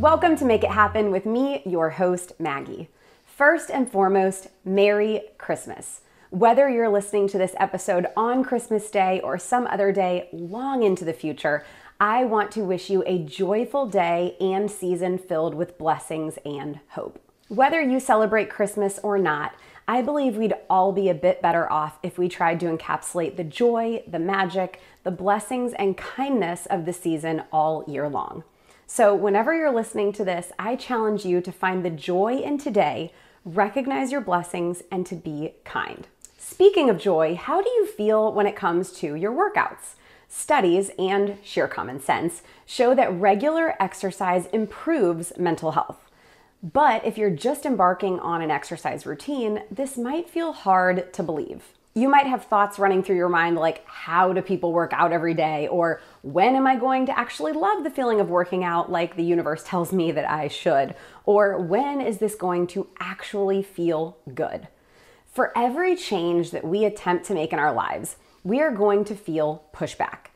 Welcome to Make It Happen with me, your host, Maggie. First and foremost, Merry Christmas. Whether you're listening to this episode on Christmas Day or some other day long into the future, I want to wish you a joyful day and season filled with blessings and hope. Whether you celebrate Christmas or not, I believe we'd all be a bit better off if we tried to encapsulate the joy, the magic, the blessings, and kindness of the season all year long. So whenever you're listening to this, I challenge you to find the joy in today, recognize your blessings, and to be kind. Speaking of joy, how do you feel when it comes to your workouts? Studies and sheer common sense show that regular exercise improves mental health. But if you're just embarking on an exercise routine, this might feel hard to believe. You might have thoughts running through your mind like, how do people work out every day? Or when am I going to actually love the feeling of working out like the universe tells me that I should? Or when is this going to actually feel good? For every change that we attempt to make in our lives, we are going to feel pushback.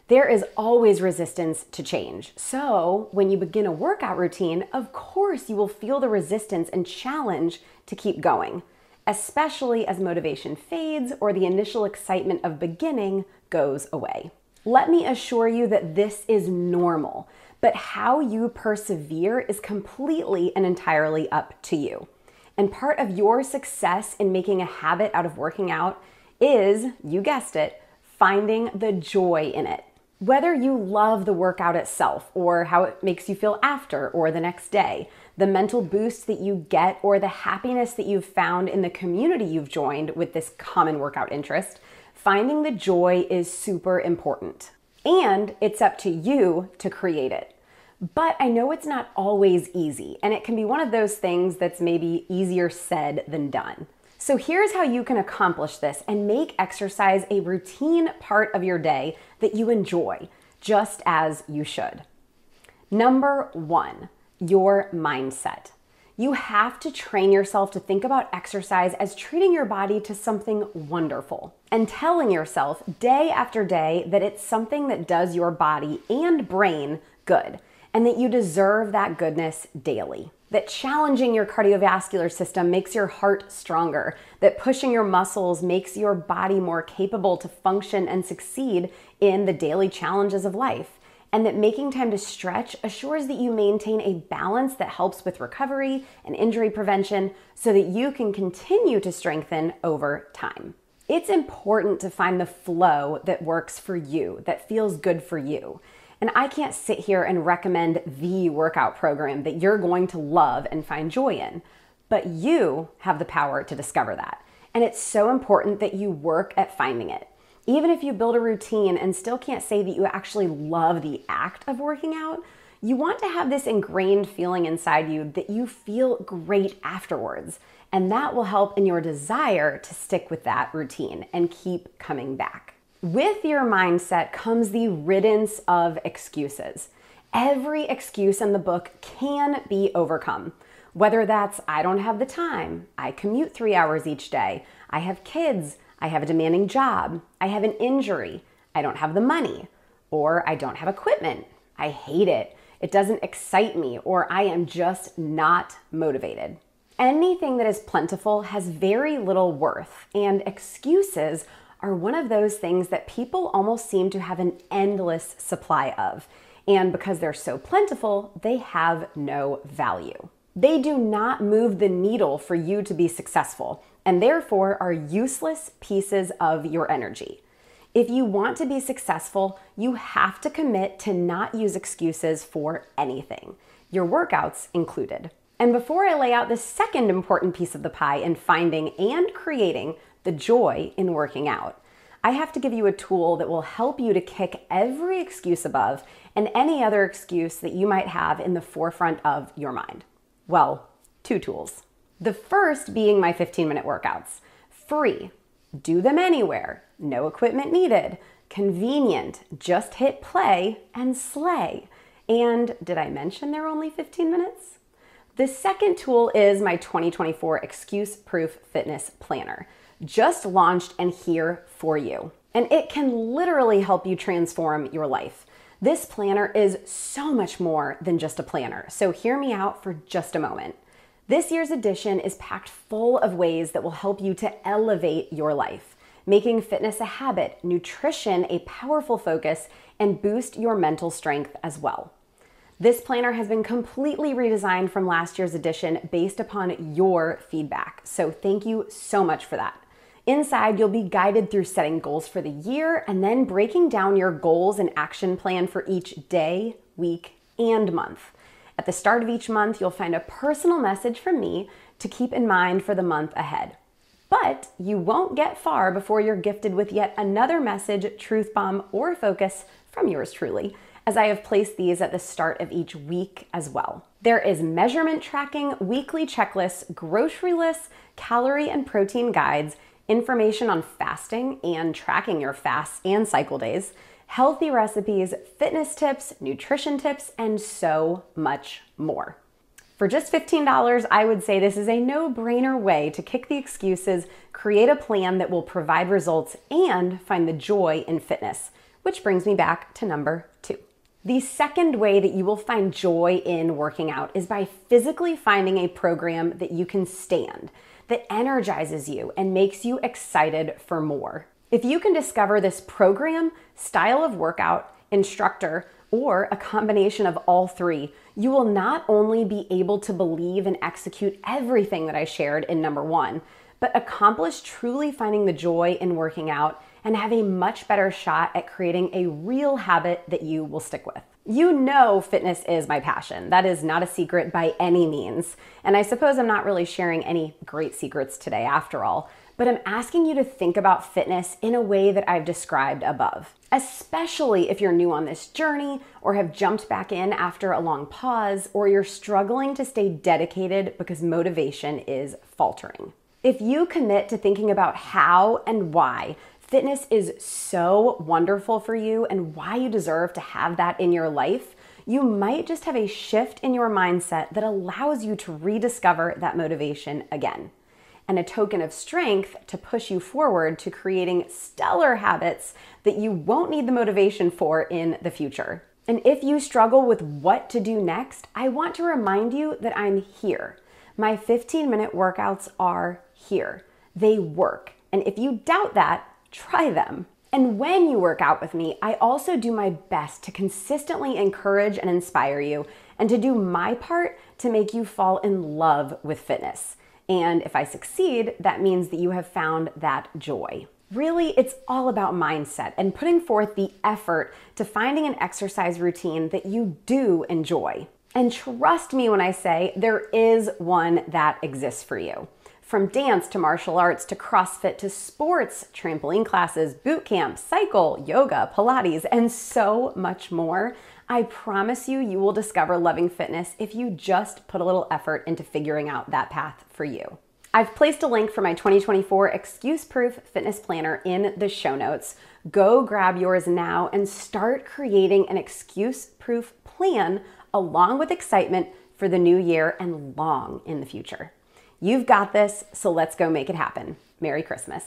There is always resistance to change. So when you begin a workout routine, of course you will feel the resistance and challenge to keep going, especially as motivation fades or the initial excitement of beginning goes away. Let me assure you that this is normal, but how you persevere is completely and entirely up to you. And part of your success in making a habit out of working out is, you guessed it, finding the joy in it. Whether you love the workout itself or how it makes you feel after or the next day, the mental boost that you get or the happiness that you've found in the community you've joined with this common workout interest, finding the joy is super important. And it's up to you to create it. But I know it's not always easy, and it can be one of those things that's maybe easier said than done. So here's how you can accomplish this and make exercise a routine part of your day that you enjoy, just as you should. Number 1, your mindset. You have to train yourself to think about exercise as treating your body to something wonderful and telling yourself day after day that it's something that does your body and brain good and that you deserve that goodness daily. That challenging your cardiovascular system makes your heart stronger, that pushing your muscles makes your body more capable to function and succeed in the daily challenges of life, and that making time to stretch assures that you maintain a balance that helps with recovery and injury prevention so that you can continue to strengthen over time. It's important to find the flow that works for you, that feels good for you. And I can't sit here and recommend the workout program that you're going to love and find joy in, but you have the power to discover that. And it's so important that you work at finding it. Even if you build a routine and still can't say that you actually love the act of working out, you want to have this ingrained feeling inside you that you feel great afterwards. And that will help in your desire to stick with that routine and keep coming back. With your mindset comes the riddance of excuses. Every excuse in the book can be overcome. Whether that's, I don't have the time, I commute 3 hours each day, I have kids, I have a demanding job, I have an injury, I don't have the money, or I don't have equipment, I hate it, it doesn't excite me, or I am just not motivated. Anything that is plentiful has very little worth, and excuses are one of those things that people almost seem to have an endless supply of. And because they're so plentiful, they have no value. They do not move the needle for you to be successful, and therefore are useless pieces of your energy. If you want to be successful, you have to commit to not use excuses for anything, your workouts included. And before I lay out the second important piece of the pie in finding and creating the joy in working out, I have to give you a tool that will help you to kick every excuse above and any other excuse that you might have in the forefront of your mind. Well, 2 tools. The first being my 15-minute workouts. Free, do them anywhere, no equipment needed, convenient, just hit play and slay. And did I mention they're only 15 minutes? The second tool is my 2024 Excuse-Proof Fitness Planner, just launched and here for you. And it can literally help you transform your life. This planner is so much more than just a planner, so hear me out for just a moment. This year's edition is packed full of ways that will help you to elevate your life, making fitness a habit, nutrition a powerful focus, and boost your mental strength as well. This planner has been completely redesigned from last year's edition based upon your feedback, so thank you so much for that. Inside, you'll be guided through setting goals for the year and then breaking down your goals and action plan for each day, week, and month. At the start of each month, you'll find a personal message from me to keep in mind for the month ahead. But you won't get far before you're gifted with yet another message, truth bomb, or focus from yours truly, as I have placed these at the start of each week as well. There is measurement tracking, weekly checklists, grocery lists, calorie and protein guides, information on fasting and tracking your fasts and cycle days, healthy recipes, fitness tips, nutrition tips, and so much more. For just $15, I would say this is a no-brainer way to kick the excuses, create a plan that will provide results, and find the joy in fitness, which brings me back to number 2. The second way that you will find joy in working out is by physically finding a program that you can stand, that energizes you and makes you excited for more. If you can discover this program, style of workout, instructor, or a combination of all three, you will not only be able to believe and execute everything that I shared in number 1, but accomplish truly finding the joy in working out and have a much better shot at creating a real habit that you will stick with. You know fitness is my passion. That is not a secret by any means. And I suppose I'm not really sharing any great secrets today after all, but I'm asking you to think about fitness in a way that I've described above, especially if you're new on this journey or have jumped back in after a long pause, or you're struggling to stay dedicated because motivation is faltering. If you commit to thinking about how and why fitness is so wonderful for you and why you deserve to have that in your life, you might just have a shift in your mindset that allows you to rediscover that motivation again, and a token of strength to push you forward to creating stellar habits that you won't need the motivation for in the future. And if you struggle with what to do next, I want to remind you that I'm here. My 15-minute workouts are here. They work. And if you doubt that, try them. And when you work out with me, I also do my best to consistently encourage and inspire you, and to do my part to make you fall in love with fitness. And if I succeed, that means that you have found that joy. Really, it's all about mindset and putting forth the effort to finding an exercise routine that you do enjoy. And trust me when I say there is one that exists for you. From dance to martial arts to CrossFit to sports, trampoline classes, boot camp, cycle, yoga, Pilates, and so much more, I promise you, you will discover loving fitness if you just put a little effort into figuring out that path for you. I've placed a link for my 2024 excuse-proof fitness planner in the show notes. Go grab yours now and start creating an excuse-proof plan along with excitement for the new year and long in the future. You've got this, so let's go make it happen. Merry Christmas.